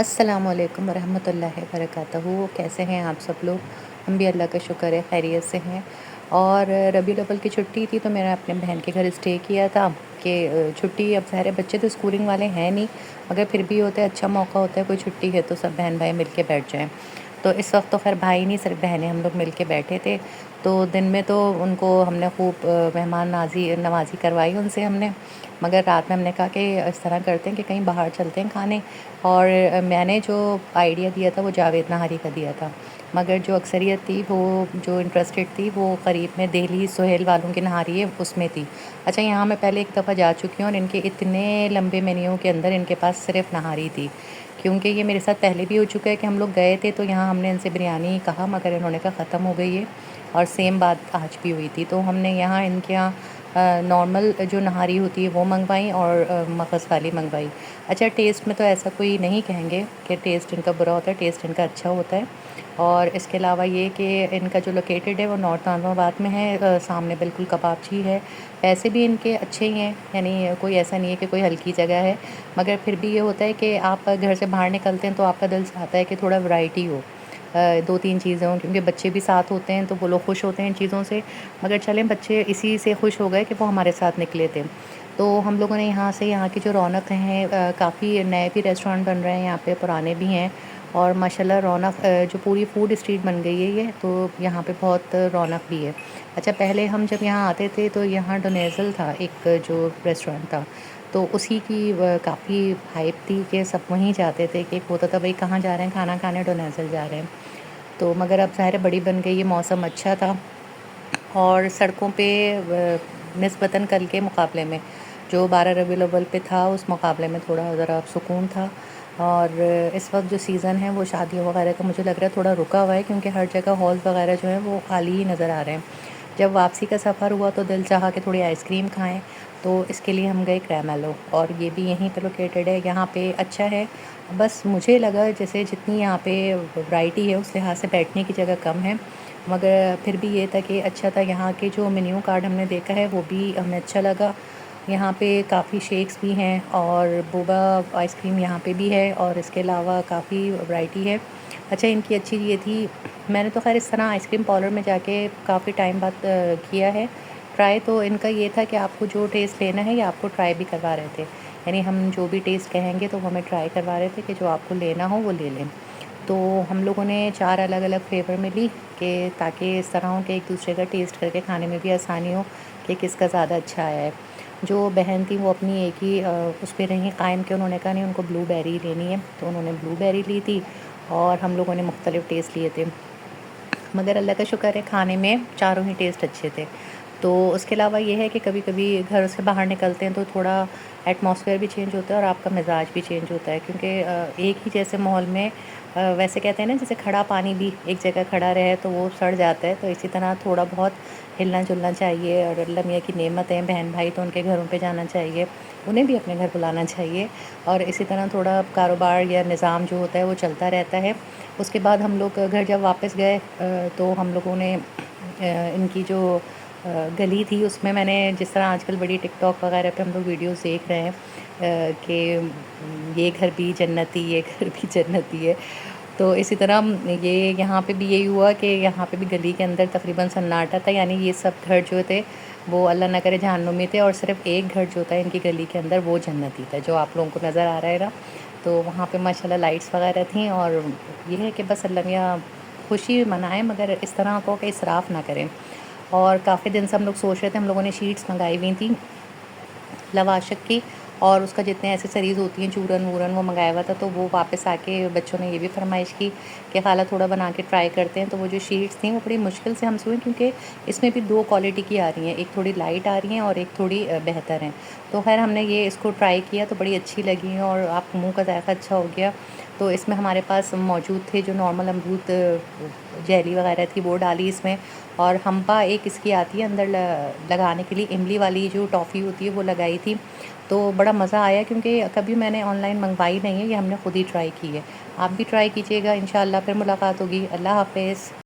अस्सलामुअलैकुम वरहमतुल्लाहि वबरकातुहू। कैसे हैं आप सब लोग? हम भी अल्लाह का शुक्र है खैरियत से हैं। और रबीउल अव्वल की छुट्टी थी तो मैंने अपने बहन के घर स्टे किया था कि छुट्टी, अब सारे बच्चे तो स्कूलिंग वाले हैं नहीं, मगर फिर भी होता है, अच्छा मौका होता है, कोई छुट्टी है तो सब बहन भाई मिल के बैठ जाएँ। तो इस वक्त तो खैर भाई नहीं, सिर्फ बहनें हम लोग मिल के बैठे थे। तो दिन में तो उनको हमने खूब मेहमान नवाजी करवाई उनसे हमने। मगर रात में हमने कहा कि इस तरह करते हैं कि कहीं बाहर चलते हैं खाने। और मैंने जो आइडिया दिया था वो जावेद नहारी का दिया था, मगर जो अक्सरियत थी, वो जो इंटरेस्टेड थी, वो करीब में दिल्ली सोहेल वालों की नहारी है उसमें थी। अच्छा, यहाँ मैं पहले एक दफ़ा जा चुकी हूँ और इनके इतने लंबे मेन्यू के अंदर इनके पास सिर्फ नहारी थी। क्योंकि ये मेरे साथ पहले भी हो चुका है कि हम लोग गए थे तो यहाँ हमने इनसे बिरयानी कहा, मगर इन्होंने कहा ख़त्म हो गई है। और सेम बात आज भी हुई थी, तो हमने यहाँ इनके यहाँ नॉर्मल जो नहारी होती है वो मंगवाई और मगज़ वाली मंगवाई। अच्छा, टेस्ट में तो ऐसा कोई नहीं कहेंगे कि टेस्ट इनका बुरा होता है, टेस्ट इनका अच्छा होता है। और इसके अलावा ये कि इनका जो लोकेटेड है वो नॉर्थ नाज़िमाबाद में है, सामने बिल्कुल कबाबची है। पैसे भी इनके अच्छे ही हैं, यानी कोई ऐसा नहीं है कि कोई हल्की जगह है। मगर फिर भी ये होता है कि आप घर से बाहर निकलते हैं तो आपका दिल चाहता है कि थोड़ा वैरायटी हो, 2-3 चीज़ें हों, क्योंकि बच्चे भी साथ होते हैं तो वो लोग खुश होते हैं इन चीज़ों से। मगर चलें, बच्चे इसी से खुश हो गए कि वो हमारे साथ निकले थे। तो हम लोगों ने यहाँ से, यहाँ की जो रौनक हैं, काफ़ी नए भी रेस्टोरेंट बन रहे हैं यहाँ पे, पुराने भी हैं। और माशाल्लाह रौनक, जो पूरी फूड स्ट्रीट बन गई है ये, तो यहाँ पे बहुत रौनक भी है। अच्छा, पहले हम जब यहाँ आते थे तो यहाँ डोनेज़ल था एक जो रेस्टोरेंट था, तो उसी की काफ़ी हाइप थी कि सब वहीं जाते थे, कि एक होता था भाई कहाँ जा रहे हैं खाना खाने, डोनेज़ल जा रहे हैं। तो मगर अब ज़ाहिर है बड़ी बन गई है, मौसम अच्छा था। और सड़कों पे निस्बतन कल के मुकाबले में, जो 12 रबीउल अव्वल पे था उस मुकाबले में थोड़ा ज़रा सुकून था। और इस वक्त जो सीज़न है वो शादियों वगैरह का मुझे लग रहा है थोड़ा रुका हुआ है, क्योंकि हर जगह हॉल्स वगैरह जो हैं वो खाली ही नज़र आ रहे हैं। जब वापसी का सफ़र हुआ तो दिल चाहा कि थोड़ी आइसक्रीम खाएं, तो इसके लिए हम गए क्रैमेलो, और ये भी यहीं पे लोकेटेड है, यहाँ पे अच्छा है। बस मुझे लगा जैसे जितनी यहाँ पे वैरायटी है उस लिहाज से बैठने की जगह कम है, मगर फिर भी ये था कि अच्छा था। यहाँ के जो मेन्यू कार्ड हमने देखा है वो भी हमें अच्छा लगा। यहाँ पे काफ़ी शेक्स भी हैं और बोबा आइसक्रीम यहाँ पे भी है, और इसके अलावा काफ़ी वैरायटी है। अच्छा, इनकी अच्छी ये थी, मैंने तो खैर इस तरह आइसक्रीम पार्लर में जाके काफ़ी टाइम बाद किया है ट्राई। तो इनका ये था कि आपको जो टेस्ट लेना है ये आपको ट्राई भी करवा रहे थे, यानी हम जो भी टेस्ट कहेंगे तो वो हमें ट्राई करवा रहे थे कि जो आपको लेना हो वो ले लें। तो हम लोगों ने 4 अलग-अलग फ्लेवर में ली, कि ताकि इस तरह हो कि एक दूसरे का टेस्ट करके खाने में भी आसानी हो कि किसका ज़्यादा अच्छा आया है। जो बहन थी वो अपनी एक ही उस पे रहीं कायम, कि उन्होंने कहा नहीं उनको ब्लूबेरी लेनी है, तो उन्होंने ब्लूबेरी ली थी। और हम लोगों ने मुख्तलिफ़ टेस्ट लिए थे, मगर अल्लाह का शुक्र है खाने में चारों ही टेस्ट अच्छे थे। तो उसके अलावा ये है कि कभी-कभी घर से बाहर निकलते हैं तो थोड़ा एटमॉस्फेयर भी चेंज होता है और आपका मिज़ाज भी चेंज होता है, क्योंकि एक ही जैसे माहौल में, वैसे कहते हैं ना जैसे खड़ा पानी भी एक जगह खड़ा रहे तो वो सड़ जाता है, तो इसी तरह थोड़ा बहुत हिलना-जुलना चाहिए। और अल्लाह मियाँ की नेमत है बहन भाई, तो उनके घरों पे जाना चाहिए, उन्हें भी अपने घर बुलाना चाहिए। और इसी तरह थोड़ा कारोबार या निज़ाम जो होता है वो चलता रहता है। उसके बाद हम लोग घर जब वापस गए, तो हम लोगों ने इनकी जो गली थी उसमें, मैंने जिस तरह आजकल बड़ी टिकटॉक वगैरह पे हम लोग वीडियोस देख रहे हैं कि ये घर भी जन्नती, ये घर भी जन्नती है। तो इसी तरह ये यहाँ पे भी यही हुआ कि यहाँ पे भी गली के अंदर तकरीबन सन्नाटा था, यानी ये सब घर जो थे वो अल्लाह ना करे जहन्नुमी थे, और सिर्फ एक घर जो था इनकी गली के अंदर वो जन्नती था, जो आप लोगों को नज़र आ रहा है ना। तो वहाँ पे माशाल्लाह लाइट्स वगैरह थी, और ये है कि बस अल्लाह मियाँ खुशी मनाएं, मगर इस तरह को कि इसराफ़ ना करें। और काफ़ी दिन से हम लोग सोच रहे थे, हम लोगों ने शीट्स मंगाई हुई थी लवाशक की, और उसका जितने एसेसरीज़ होती हैं, चूरन-वूरन, वो मंगाया हुआ था। तो वो वापस आके बच्चों ने ये भी फ़रमाइश की कि खाला थोड़ा बना के ट्राई करते हैं। तो वो जो शीट्स थी वो बड़ी मुश्किल से हमसे हुई, क्योंकि इसमें भी 2 क्वालिटी की आ रही हैं, एक थोड़ी लाइट आ रही हैं और एक थोड़ी बेहतर हैं। तो ख़ैर हमने ये इसको ट्राई किया तो बड़ी अच्छी लगी, और आप मुँह का ज़ायक़ा अच्छा हो गया। तो इसमें हमारे पास मौजूद थे जो नॉर्मल अमरूद जेली वगैरह थी वो डाली इसमें, और हम्पा एक इसकी आती है अंदर लगाने के लिए, इमली वाली जो टॉफ़ी होती है वो लगाई थी। तो बड़ा मज़ा आया, क्योंकि कभी मैंने ऑनलाइन मंगवाई नहीं है, ये हमने खुद ही ट्राई की है। आप भी ट्राई कीजिएगा, इंशाअल्लाह फिर मुलाकात होगी। अल्लाह हाफ़िज़।